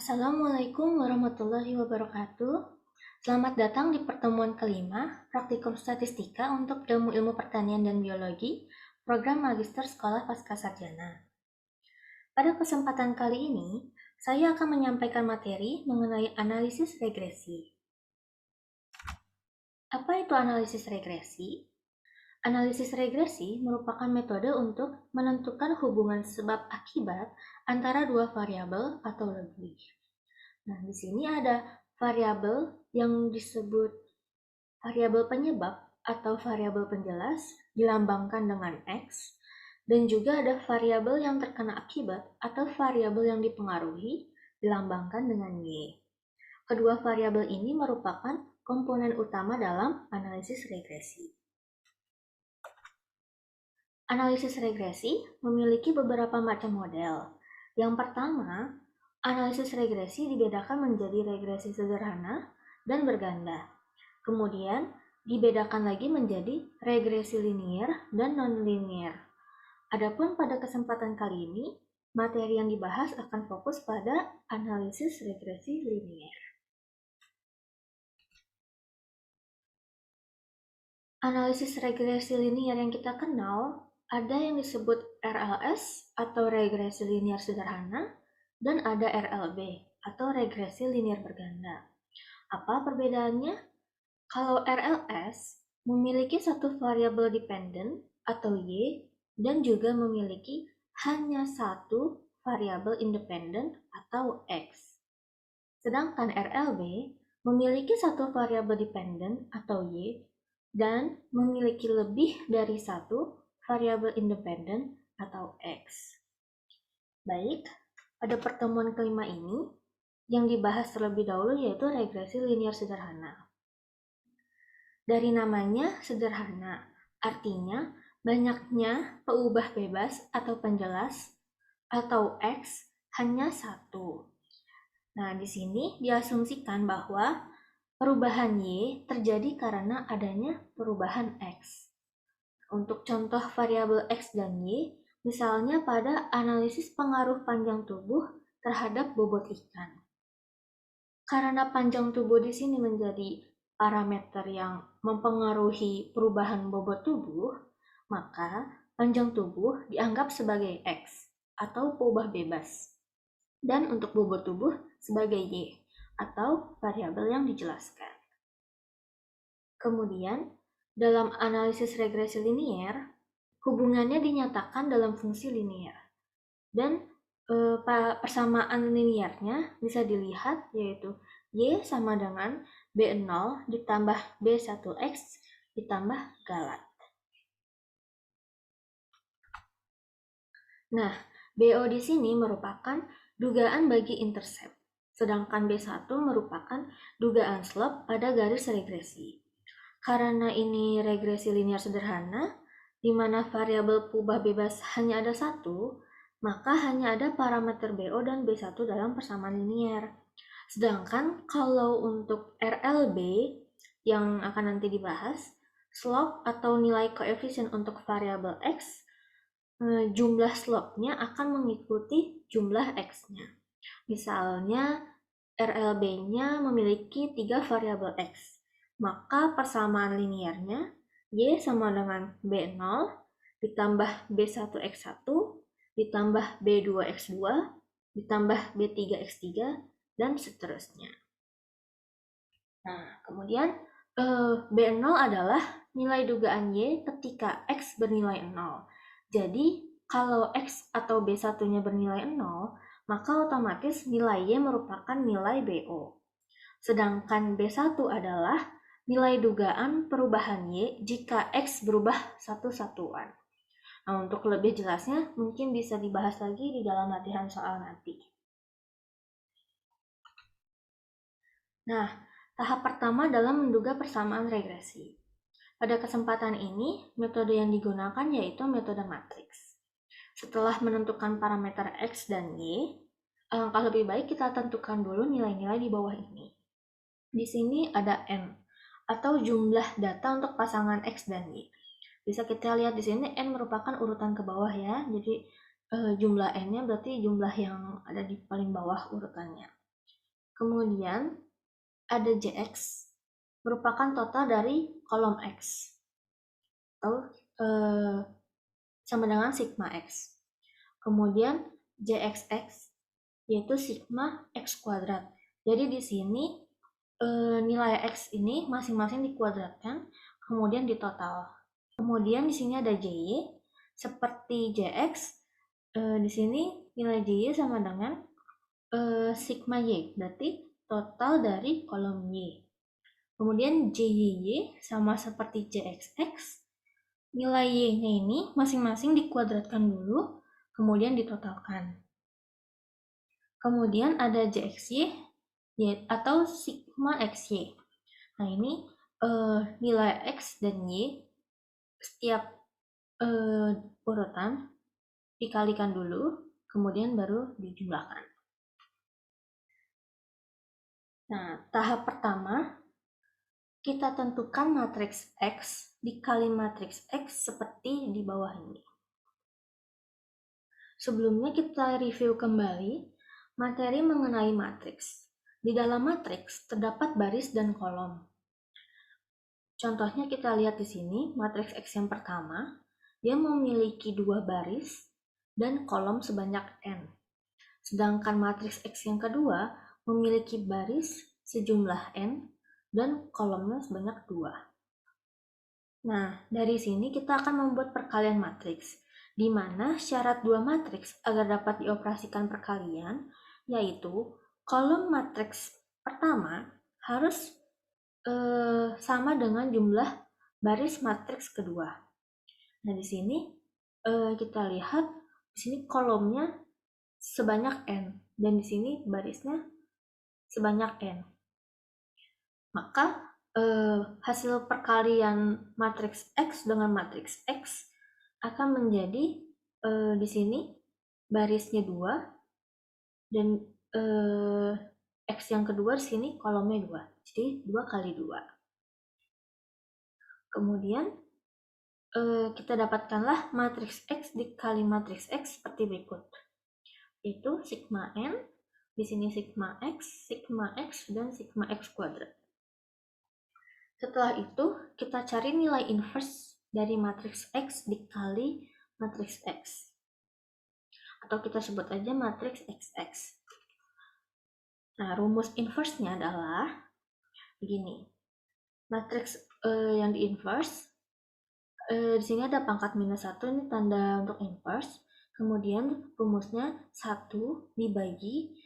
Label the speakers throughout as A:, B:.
A: Assalamualaikum warahmatullahi wabarakatuh. Selamat datang di pertemuan kelima Praktikum Statistika untuk Ilmu Pertanian dan Biologi, Program Magister Sekolah Pascasarjana. Pada kesempatan kali ini, saya akan menyampaikan materi mengenai analisis regresi. Apa itu analisis regresi? Analisis regresi merupakan metode untuk menentukan hubungan sebab akibat antara dua variabel atau lebih. Nah, di sini ada variabel yang disebut variabel penyebab atau variabel penjelas dilambangkan dengan X, dan juga ada variabel yang terkena akibat atau variabel yang dipengaruhi dilambangkan dengan Y. Kedua variabel ini merupakan komponen utama dalam analisis regresi. Analisis regresi memiliki beberapa macam model. Yang pertama, analisis regresi dibedakan menjadi regresi sederhana dan berganda. Kemudian, dibedakan lagi menjadi regresi linier dan non-linier. Adapun pada kesempatan kali ini, materi yang dibahas akan fokus pada analisis regresi linier. Analisis regresi linier yang kita kenal ada yang disebut RLS atau regresi linier sederhana, dan ada RLB atau regresi linier berganda. Apa perbedaannya? Kalau RLS memiliki satu variabel dependen atau Y dan juga memiliki hanya satu variabel independen atau X. Sedangkan RLB memiliki satu variabel dependen atau Y dan memiliki lebih dari satu variabel independen atau X. Baik, pada pertemuan kelima ini, yang dibahas terlebih dahulu yaitu regresi linier sederhana. Dari namanya sederhana, artinya banyaknya peubah bebas atau penjelas atau X hanya satu. Nah, di sini diasumsikan bahwa perubahan Y terjadi karena adanya perubahan X. Untuk contoh variabel X dan Y, misalnya pada analisis pengaruh panjang tubuh terhadap bobot ikan. Karena panjang tubuh di sini menjadi parameter yang mempengaruhi perubahan bobot tubuh, maka panjang tubuh dianggap sebagai X atau peubah bebas. Dan untuk bobot tubuh sebagai Y atau variabel yang dijelaskan. Kemudian, dalam analisis regresi linier, hubungannya dinyatakan dalam fungsi linier. Dan persamaan liniernya bisa dilihat yaitu Y sama dengan B0 ditambah B1X ditambah galat. Nah, BO di sini merupakan dugaan bagi intercept, sedangkan B1 merupakan dugaan slope pada garis regresi. Karena ini regresi linier sederhana, di mana variabel peubah bebas hanya ada satu, maka hanya ada parameter BO dan B1 dalam persamaan linier. Sedangkan kalau untuk RLB yang akan nanti dibahas, slope atau nilai koefisien untuk variabel X, jumlah slope-nya akan mengikuti jumlah X-nya. Misalnya RLB-nya memiliki 3 variabel X, maka persamaan liniernya Y sama dengan B0 ditambah B1X1 ditambah B2X2 ditambah B3X3 dan seterusnya. Nah, kemudian B0 adalah nilai dugaan Y ketika X bernilai 0. Jadi, kalau X atau B1-nya bernilai 0, maka otomatis nilai Y merupakan nilai BO. Sedangkan B1 adalah nilai dugaan perubahan Y jika X berubah satu satuan. Nah, untuk lebih jelasnya mungkin bisa dibahas lagi di dalam latihan soal nanti. Nah, tahap pertama dalam menduga persamaan regresi. Pada kesempatan ini, metode yang digunakan yaitu metode matriks. Setelah menentukan parameter X dan Y, alangkah lebih baik kita tentukan dulu nilai-nilai di bawah ini. Di sini ada N, atau jumlah data untuk pasangan X dan Y. Bisa kita lihat di sini N merupakan urutan ke bawah ya, jadi jumlah N-nya berarti jumlah yang ada di paling bawah urutannya. Kemudian ada Jx, merupakan total dari kolom X, atau sama dengan sigma X. Kemudian Jxx, yaitu sigma X kuadrat. Jadi di sini nilai X ini masing-masing dikuadratkan, kemudian ditotal. Kemudian di sini ada JY, seperti Jx, di sini nilai JY sama dengan sigma Y, berarti total dari kolom Y. Kemudian JYY sama seperti JXX, nilai Y-nya ini masing-masing dikuadratkan dulu, kemudian ditotalkan. Kemudian ada JXY atau sigma XY. Nah ini nilai X dan Y setiap urutan dikalikan dulu, kemudian baru dijumlahkan. Nah, tahap pertama, kita tentukan matriks X dikali matriks X seperti di bawah ini. Sebelumnya kita review kembali materi mengenai matriks. Di dalam matriks terdapat baris dan kolom. Contohnya kita lihat di sini, matriks X yang pertama, dia memiliki 2 baris dan kolom sebanyak n. Sedangkan matriks X yang kedua memiliki baris sejumlah n dan kolomnya sebanyak 2. Nah, dari sini kita akan membuat perkalian matriks, di mana syarat 2 matriks agar dapat dioperasikan perkalian, yaitu kolom matriks pertama harus sama dengan jumlah baris matriks kedua. Nah, di sini kita lihat di sini kolomnya sebanyak n dan di sini barisnya sebanyak n. Maka hasil perkalian matriks X dengan matriks X akan menjadi di sini barisnya 2 dan X yang kedua di sini kolomnya 2. Jadi 2 kali 2. Kemudian kita dapatkanlah matriks X dikali matriks X seperti berikut. Itu sigma n, di sini sigma X, dan sigma X kuadrat. Setelah itu, kita cari nilai inverse dari matriks X dikali matriks X. Atau kita sebut aja matriks XX. Nah, rumus inverse-nya adalah begini. Matriks yang di inverse, di sini ada pangkat minus 1, ini tanda untuk inverse. Kemudian rumusnya 1 dibagi,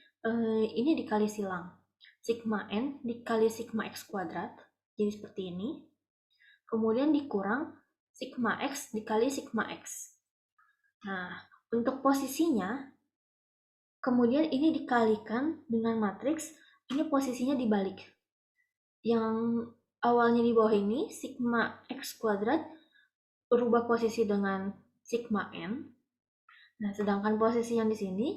A: ini dikali silang. Sigma n dikali sigma x kuadrat, jadi seperti ini. Kemudian dikurang sigma x dikali sigma x. Nah, untuk posisinya, kemudian ini dikalikan dengan matriks, ini posisinya dibalik. Yang awalnya di bawah ini, sigma x kuadrat, berubah posisi dengan sigma n. Nah, sedangkan posisi yang di sini,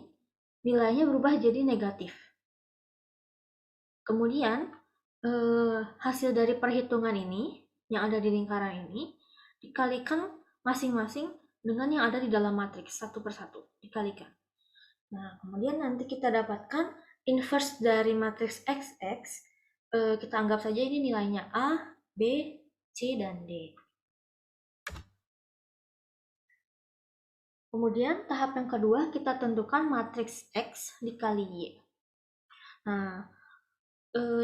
A: nilainya berubah jadi negatif. Kemudian, hasil dari perhitungan ini, yang ada di lingkaran ini, dikalikan masing-masing dengan yang ada di dalam matriks, satu persatu, dikalikan. Nah, kemudian nanti kita dapatkan inverse dari matriks XX, kita anggap saja ini nilainya A, B, C, dan D. Kemudian tahap yang kedua, kita tentukan matriks X dikali Y. Nah,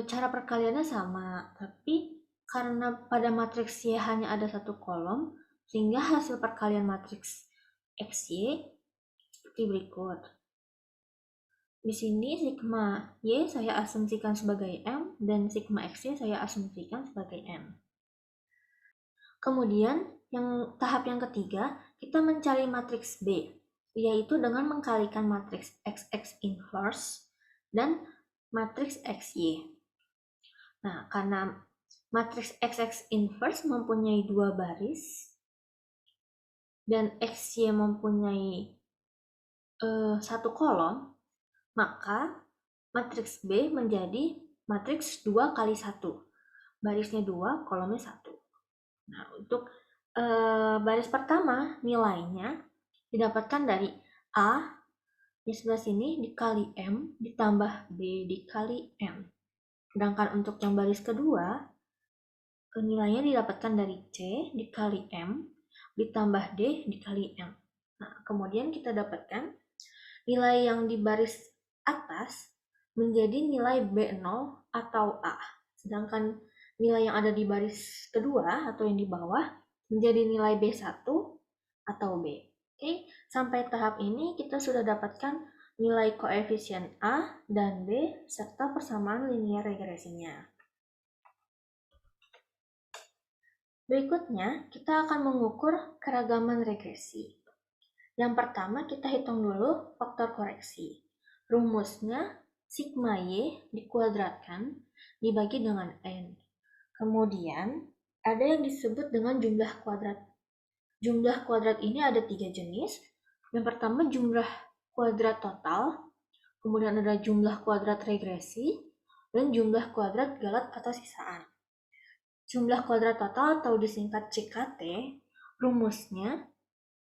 A: cara perkaliannya sama, tapi karena pada matriks Y hanya ada satu kolom, sehingga hasil perkalian matriks XY seperti berikut. Di sini sigma Y saya asumsikan sebagai M dan sigma XY saya asumsikan sebagai N. Kemudian tahap yang ketiga, kita mencari matriks B, yaitu dengan mengkalikan matriks XX inverse dan matriks XY. Nah, karena matriks XX inverse mempunyai 2 baris dan XY mempunyai 1 kolom, maka matriks B menjadi matriks 2 kali 1. Barisnya 2, kolomnya 1. Nah, untuk baris pertama nilainya didapatkan dari A Di sebelah sini dikali M ditambah B dikali M. Sedangkan untuk yang baris kedua, nilainya didapatkan dari C dikali M ditambah D dikali M. Nah, kemudian kita dapatkan nilai yang di baris atas menjadi nilai B0 atau A. Sedangkan nilai yang ada di baris kedua atau yang di bawah menjadi nilai B1 atau B. Oke, sampai tahap ini kita sudah dapatkan nilai koefisien A dan B serta persamaan linier regresinya. Berikutnya, kita akan mengukur keragaman regresi. Yang pertama, kita hitung dulu faktor koreksi. Rumusnya, sigma Y dikuadratkan dibagi dengan N. Kemudian, ada yang disebut dengan jumlah kuadrat. Jumlah kuadrat ini ada 3 jenis. Yang pertama, jumlah kuadrat total. Kemudian ada jumlah kuadrat regresi. Dan jumlah kuadrat galat atau sisaan. Jumlah kuadrat total atau disingkat JKT, rumusnya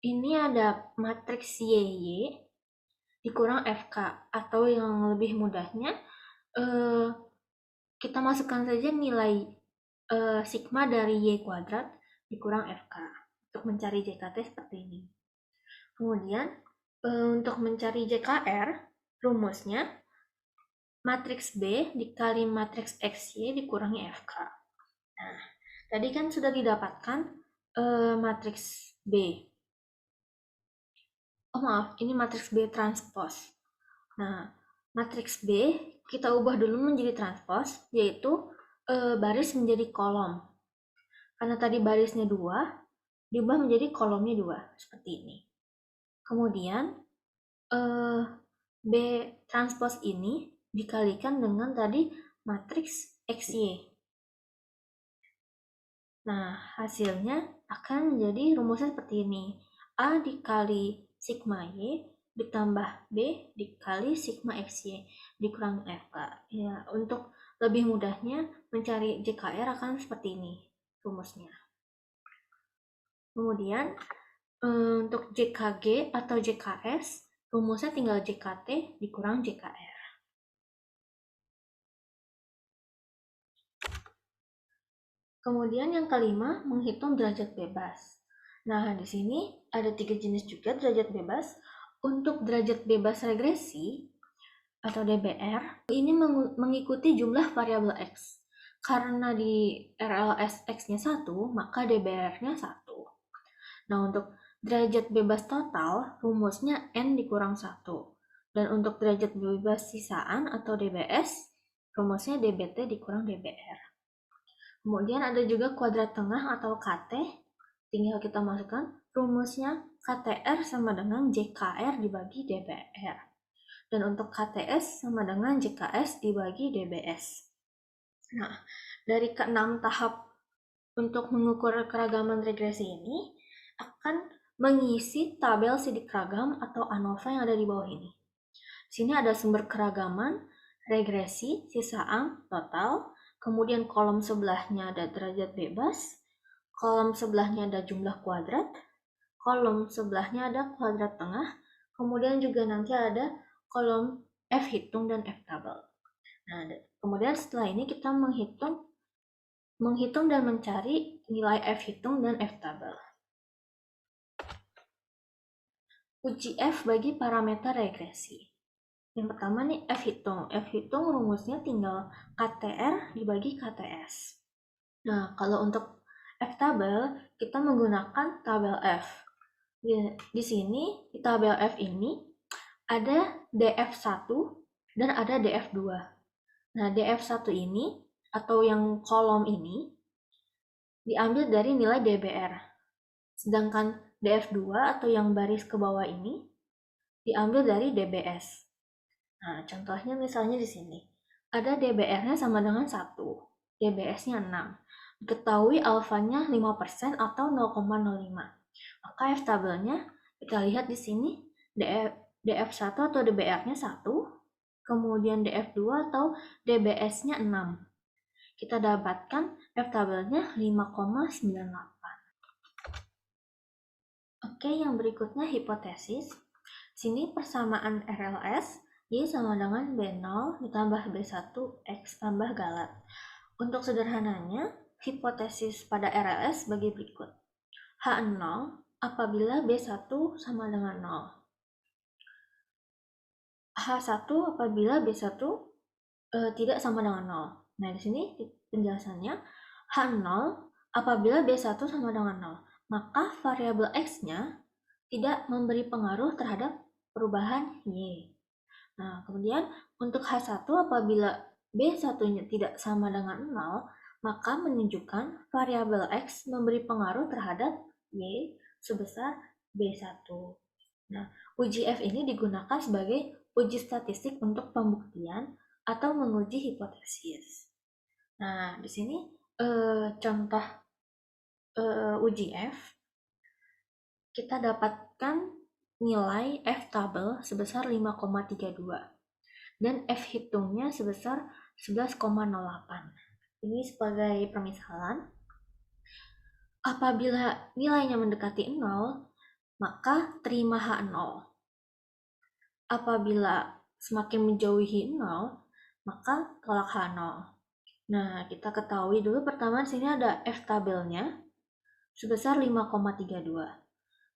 A: ini ada matriks YY dikurang FK, atau yang lebih mudahnya kita masukkan saja nilai sigma dari Y kuadrat dikurang FK untuk mencari JKT seperti ini. Kemudian untuk mencari JKR, rumusnya matriks B dikali matriks XY dikurangi FK. Nah, tadi kan sudah didapatkan matriks B. Oh maaf, ini matriks B transpos. Nah, matriks B kita ubah dulu menjadi transpos, yaitu baris menjadi kolom. Karena tadi barisnya 2, diubah menjadi kolomnya 2, seperti ini. Kemudian, B transpos ini dikalikan dengan tadi matriks XY. Nah, hasilnya akan menjadi rumusnya seperti ini. A dikali sigma Y ditambah B dikali sigma XY dikurangi FK. Ya, untuk lebih mudahnya mencari JKR akan seperti ini rumusnya. Kemudian untuk JKG atau JKS, rumusnya tinggal JKT dikurang JKR. Kemudian yang kelima, menghitung derajat bebas. Nah, di sini ada 3 jenis juga derajat bebas. Untuk derajat bebas regresi atau DBR, ini mengikuti jumlah variabel X. Karena di RLS X-nya 1, maka DBR-nya 1. Nah, untuk derajat bebas total, rumusnya N dikurang 1. Dan untuk derajat bebas sisaan atau DBS, rumusnya DBT dikurang DBR. Kemudian ada juga kuadrat tengah atau KT, tinggal kita masukkan rumusnya KTR sama dengan JKR dibagi DBR. Dan untuk KTS sama dengan JKS dibagi DBS. Nah, dari ke-6 tahap untuk mengukur keragaman regresi ini akan mengisi tabel sidik ragam atau ANOVA yang ada di bawah ini. Di sini ada sumber keragaman, regresi, sisaan, total, kemudian kolom sebelahnya ada derajat bebas, kolom sebelahnya ada jumlah kuadrat, kolom sebelahnya ada kuadrat tengah, kemudian juga nanti ada kolom F hitung dan F tabel. Nah, kemudian setelah ini kita menghitung dan mencari nilai F hitung dan F tabel. Uji F bagi parameter regresi. Yang pertama nih F hitung. F hitung rumusnya tinggal KTR dibagi KTS. Nah, kalau untuk F tabel, kita menggunakan tabel F. Di sini, di tabel F ini, ada DF1 dan ada DF2. Nah, DF1 ini, atau yang kolom ini, diambil dari nilai DBR. Sedangkan DF2 atau yang baris ke bawah ini, diambil dari DBS. Nah, contohnya misalnya di sini. Ada DBR-nya sama dengan 1, DBS-nya 6. Diketahui alfanya 5% atau 0,05. Maka F tabelnya kita lihat di sini DF1 atau DBR-nya 1, kemudian DF2 atau DBS-nya 6. Kita dapatkan F tabelnya 5,98. Oke, yang berikutnya hipotesis. Sini persamaan RLS, Y sama dengan B0 ditambah B1 X tambah galat. Untuk sederhananya, hipotesis pada RLS bagi berikut. H0 apabila B1 sama dengan 0. H1 apabila B1 tidak sama dengan 0. Nah, di sini penjelasannya. H0 apabila B1 sama dengan 0. Maka variabel X-nya tidak memberi pengaruh terhadap perubahan Y. Nah, kemudian untuk H1 apabila B1-nya tidak sama dengan 0, maka menunjukkan variabel X memberi pengaruh terhadap Y sebesar B1. Nah, uji F ini digunakan sebagai uji statistik untuk pembuktian atau menguji hipotesis. Nah, di sini contoh uji F, kita dapatkan nilai F tabel sebesar 5,32 dan F hitungnya sebesar 11,08. Ini sebagai permisalan, apabila nilainya mendekati 0, maka terima H0. Apabila semakin menjauhi 0, maka tolak H0. Nah, kita ketahui dulu pertama di sini ada F tabelnya sebesar 5,32.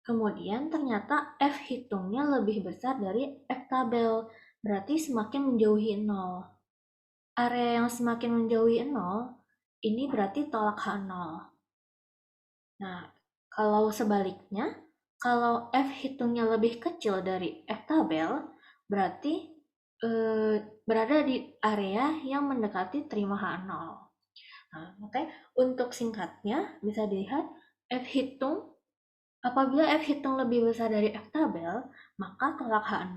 A: Kemudian ternyata F hitungnya lebih besar dari F tabel, berarti semakin menjauhi 0. Area yang semakin menjauhi 0, ini berarti tolak H0. Nah, kalau sebaliknya, kalau F hitungnya lebih kecil dari F tabel, berarti berada di area yang mendekati terima H0. Nah, makanya untuk singkatnya bisa dilihat F hitung, apabila F hitung lebih besar dari F tabel, maka tolak H0.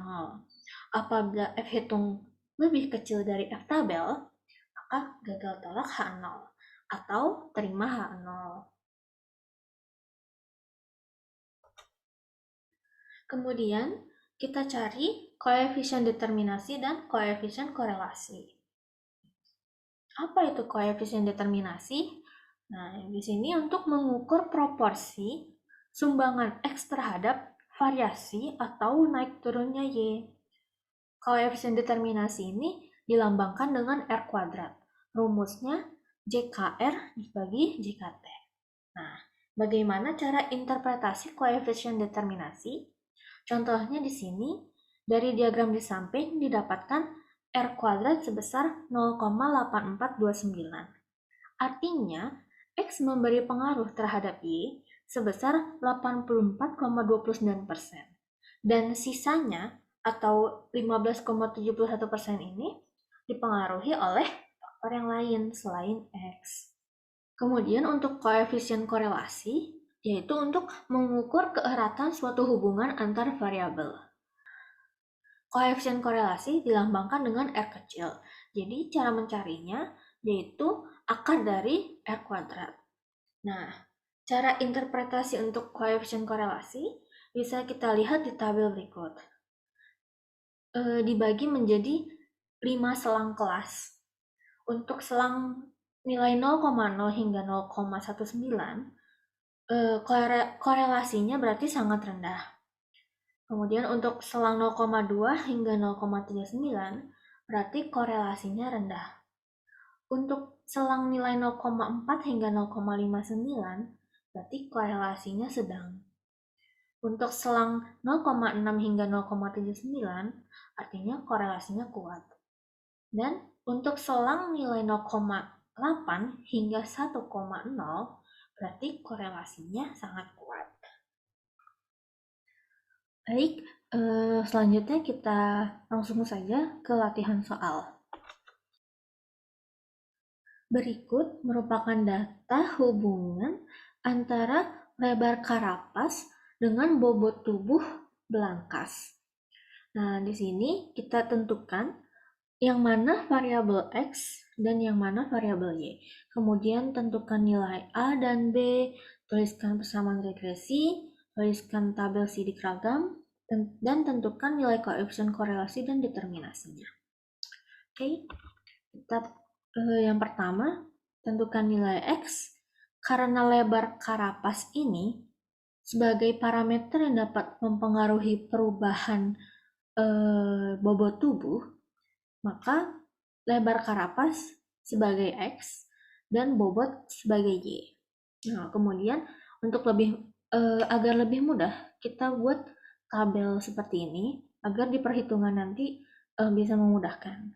A: Apabila F hitung lebih kecil dari F tabel, maka gagal tolak H0 atau terima H0. Kemudian kita cari koefisien determinasi dan koefisien korelasi. Apa itu koefisien determinasi? Nah, di sini untuk mengukur proporsi sumbangan X terhadap variasi atau naik turunnya Y. Koefisien determinasi ini dilambangkan dengan R kuadrat. Rumusnya JKR dibagi JKT. Nah, bagaimana cara interpretasi koefisien determinasi? Contohnya di sini, dari diagram di samping didapatkan R kuadrat sebesar 0,8429. Artinya, X memberi pengaruh terhadap Y sebesar 84,29%. Dan sisanya atau 15,71% ini dipengaruhi oleh faktor yang lain selain X. Kemudian untuk koefisien korelasi, yaitu untuk mengukur keeratan suatu hubungan antar variabel. Koefisien korelasi dilambangkan dengan R kecil. Jadi cara mencarinya yaitu akar dari R kuadrat. Nah, cara interpretasi untuk koefisien korelasi bisa kita lihat di tabel berikut. Dibagi menjadi 5 selang kelas. Untuk selang nilai 0,0 hingga 0,19, korelasinya berarti sangat rendah. Kemudian untuk selang 0,2 hingga 0,39, berarti korelasinya rendah. Untuk selang nilai 0,4 hingga 0,59, berarti korelasinya sedang. Untuk selang 0,6 hingga 0,79, artinya korelasinya kuat. Dan untuk selang nilai 0,8 hingga 1,0, berarti korelasinya sangat kuat. Baik, selanjutnya kita langsung saja ke latihan soal. Berikut merupakan data hubungan antara lebar karapas dengan bobot tubuh belangkas. Nah, di sini kita tentukan yang mana variabel X dan yang mana variabel Y. Kemudian tentukan nilai A dan B, tuliskan persamaan regresi, tuliskan tabel sidik ragam, dan tentukan nilai koefisien korelasi dan determinasinya. Oke, kita yang pertama tentukan nilai X. Karena lebar karapas ini sebagai parameter yang dapat mempengaruhi perubahan bobot tubuh, maka lebar karapas sebagai X dan bobot sebagai Y. Nah, kemudian untuk agar lebih mudah, kita buat tabel seperti ini agar di perhitungan nanti bisa memudahkan.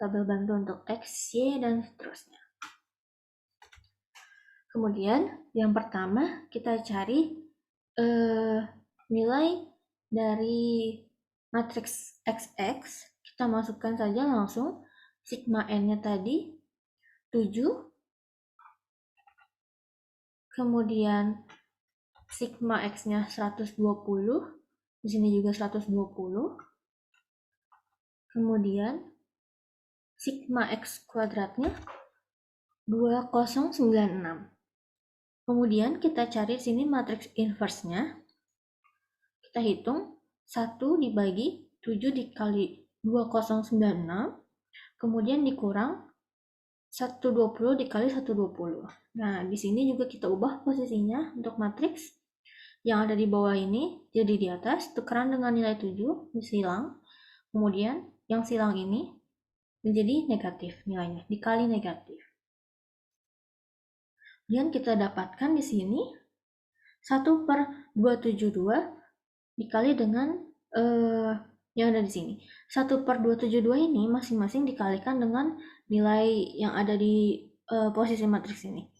A: Tabel bantu untuk X, Y, dan seterusnya. Kemudian yang pertama kita cari nilai dari matriks XX, kita masukkan saja langsung sigma N-nya tadi 7, kemudian sigma X-nya 120, di sini juga 120, kemudian sigma X kuadratnya 2096. Kemudian kita cari sini matriks inverse-nya. Kita hitung 1 dibagi 7 dikali 2096, kemudian dikurang 120 dikali 120. Nah, di sini juga kita ubah posisinya untuk matriks. Yang ada di bawah ini jadi di atas, tukeran dengan nilai 7, disilang. Kemudian yang silang ini menjadi negatif nilainya, dikali negatif. Kemudian kita dapatkan di sini 1/272 dikali dengan yang ada di sini. 1/272 ini masing-masing dikalikan dengan nilai yang ada di posisi matriks ini.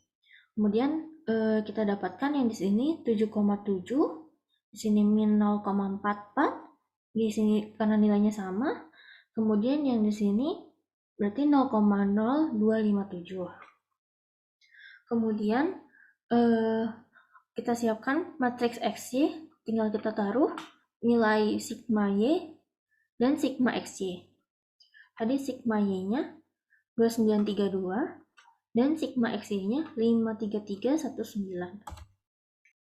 A: Kemudian kita dapatkan yang di sini 7,7, di sini min 0,44, di sini karena nilainya sama. Kemudian yang di sini berarti 0,0257. Kemudian kita siapkan matriks XY, tinggal kita taruh nilai sigma Y dan sigma XY. Tadi sigma Y-nya 2932 dan sigma XY-nya 53319.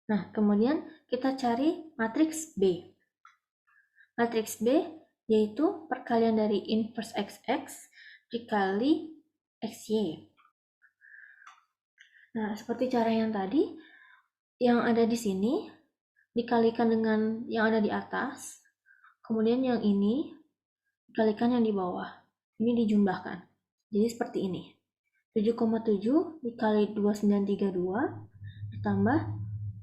A: Nah, kemudian kita cari matriks B. Matriks B yaitu perkalian dari inverse XX dikali XY. Nah, seperti cara yang tadi, yang ada di sini dikalikan dengan yang ada di atas, kemudian yang ini dikalikan yang di bawah. Ini dijumlahkan. Jadi seperti ini. 7,7 dikali 2932 ditambah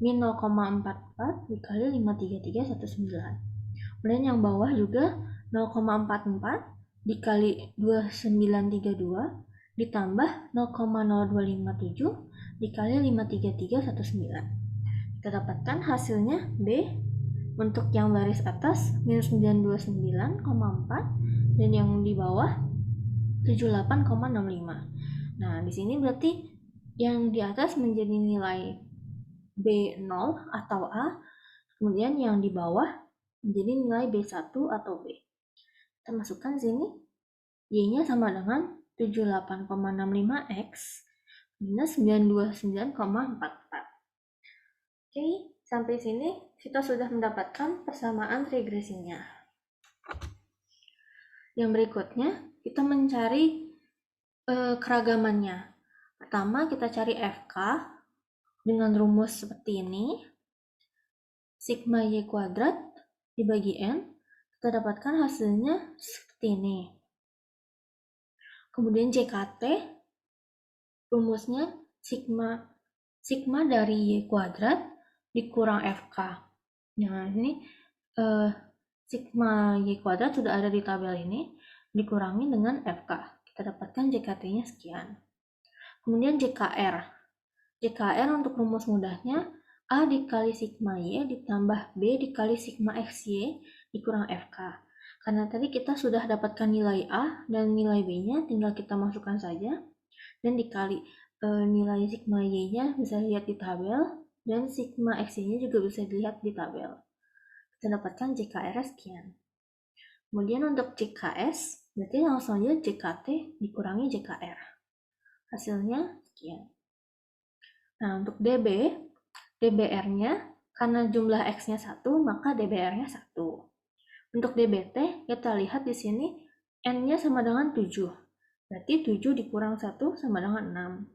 A: min 0,44 dikali 53319. Kemudian yang bawah juga 0,44 dikali 2932 ditambah 0,0257 dikali 53319. Kita dapatkan hasilnya B untuk yang baris atas minus 929,4 dan yang di bawah 78,65. Nah, di sini berarti yang di atas menjadi nilai B0 atau A, kemudian yang di bawah menjadi nilai B1 atau B. Kita masukkan sini, Y-nya sama dengan 78,65X minus 929,44. Oke, sampai sini kita sudah mendapatkan persamaan regresinya. Yang berikutnya, kita mencari keragamannya. Pertama, kita cari FK dengan rumus seperti ini. Sigma Y kuadrat dibagi N, kita dapatkan hasilnya seperti ini. Kemudian JKT, rumusnya sigma dari Y kuadrat dikurang FK. Nah, ini sigma Y kuadrat sudah ada di tabel ini, dikurangi dengan FK. Kita dapatkan JKT-nya sekian. Kemudian JKR. JKR untuk rumus mudahnya A dikali sigma Y ditambah B dikali sigma XY dikurang FK. Karena tadi kita sudah dapatkan nilai A dan nilai B-nya, tinggal kita masukkan saja. Dan dikali nilai sigma Y-nya bisa dilihat di tabel, dan sigma XY-nya juga bisa dilihat di tabel. Kita dapatkan JKR sekian. Kemudian untuk JKS, berarti langsung aja JKT dikurangi JKR. Hasilnya sekian. Nah, untuk DB, DBR-nya, karena jumlah X-nya 1, maka DBR-nya 1. Untuk DBT, kita lihat di sini, N-nya sama dengan 7. Berarti 7 dikurang 1 sama dengan 6.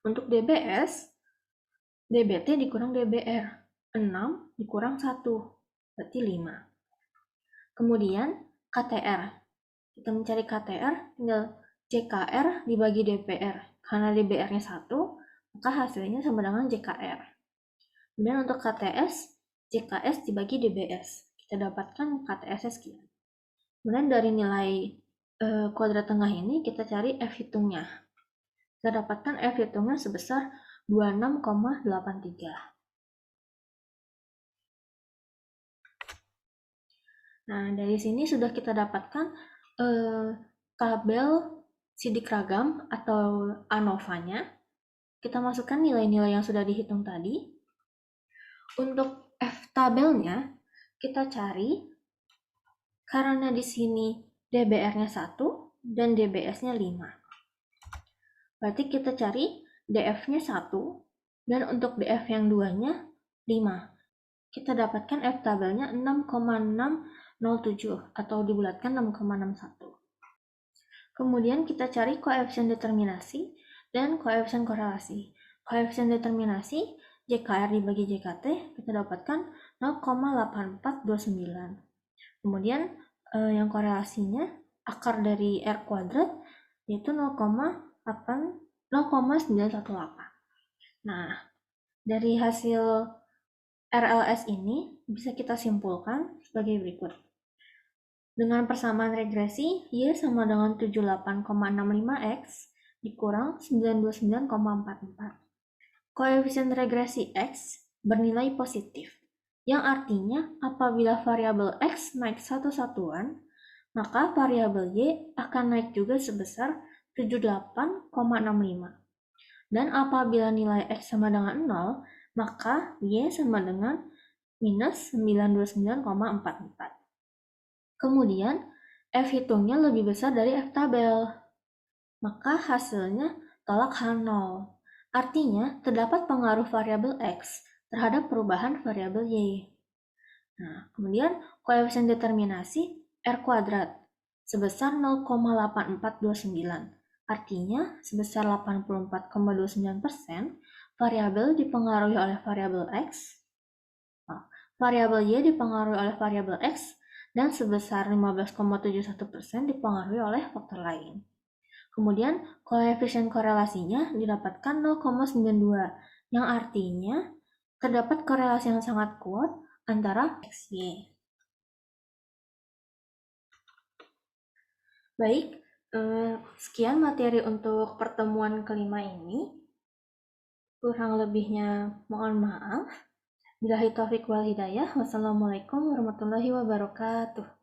A: Untuk DBS, DBT dikurang DBR. 6 dikurang 1, berarti 5. Kemudian KTR. Kita mencari KTR, tinggal JKR dibagi DPR. Karena DPR-nya 1, maka hasilnya sama dengan JKR. Kemudian untuk KTS, JKS dibagi DBS. Kita dapatkan KTS-nya sekian. Kemudian dari nilai kuadrat tengah ini, kita cari F hitungnya. Kita dapatkan F hitungnya sebesar 26,83. Nah, dari sini sudah kita dapatkan tabel sidik ragam atau ANOVA-nya. Kita masukkan nilai-nilai yang sudah dihitung tadi. Untuk F tabelnya, kita cari, karena di sini DBR-nya 1 dan DBS-nya 5. Berarti kita cari DF-nya 1, dan untuk DF yang 2-nya 5. Kita dapatkan F tabelnya 6,607 atau dibulatkan 6,61. Kemudian kita cari koefisien determinasi dan koefisien korelasi. Koefisien determinasi JKR dibagi JKT kita dapatkan 0,8429. Kemudian yang korelasinya akar dari R kuadrat yaitu 0,918. Nah, dari hasil RLS ini bisa kita simpulkan sebagai berikut. Dengan persamaan regresi, Y sama dengan 78,65X dikurang 929,44. Koefisien regresi X bernilai positif, yang artinya apabila variabel X naik satu satuan, maka variabel Y akan naik juga sebesar 78,65. Dan apabila nilai X sama dengan 0, maka Y sama dengan minus 929,44. Kemudian, F hitungnya lebih besar dari F tabel. Maka hasilnya tolak H0. Artinya, terdapat pengaruh variabel X terhadap perubahan variabel Y. Nah, kemudian koefisien determinasi R kuadrat sebesar 0,8429. Artinya, sebesar 84,29% variabel dipengaruhi oleh variabel X, variabel Y dipengaruhi oleh variabel X, dan sebesar 15,71% dipengaruhi oleh faktor lain. Kemudian, koefisien korelasinya didapatkan 0,92, yang artinya terdapat korelasi yang sangat kuat antara X, Y. Baik, sekian materi untuk pertemuan kelima ini. Kurang lebihnya mohon maaf. Billahi taufiq wal hidayah. Wassalamualaikum warahmatullahi wabarakatuh.